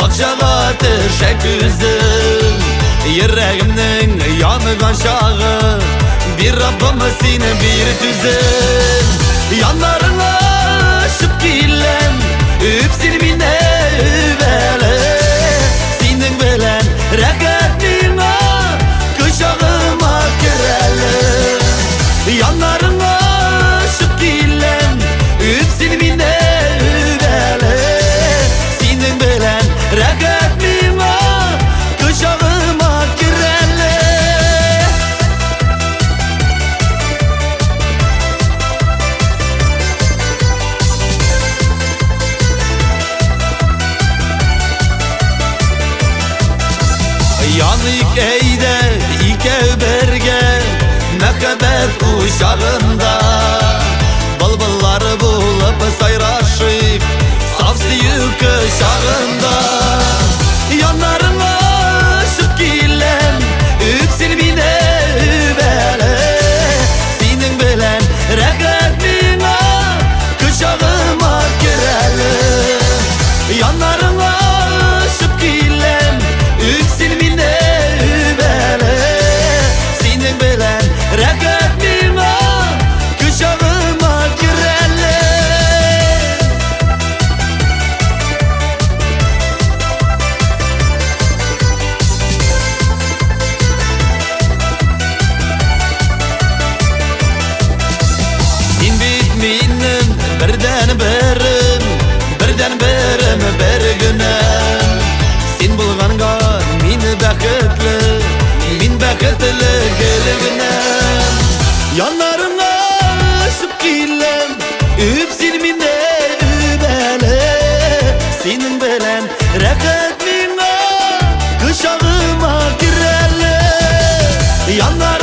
Bakşağa teşek üzüm Yüreğimnin yanıgan şağı Bir Rabbim seni bir tüzüm Yanlarına aşıp gillem Üpsin mine üvele Senin belen reketliğine Kışağıma kireli Yanlarına aşıp gillem Üpsin mine üvele Senin belen reketliğine Kışağıma kireli Yanık eyde ike berge Mekebet uşağında Bılbılları bulup sayraşık Safsıyık kışağında Yanlarına aşıp gillem Üpsin mine üvele Senin bilen reketliğine Kışağıma kireli Yanlarına aşıp gillem Üpsin mine üvele Senin bilen reketliğine Kışağıma kireli Sen bitmeyinin birden birim bir günem Sen bulganga min bakıtlı gelginem Yanlarına aşıp gillem Üpsin mine üvele Senin bilen reketliğine Kışağıma kireli Yanlarına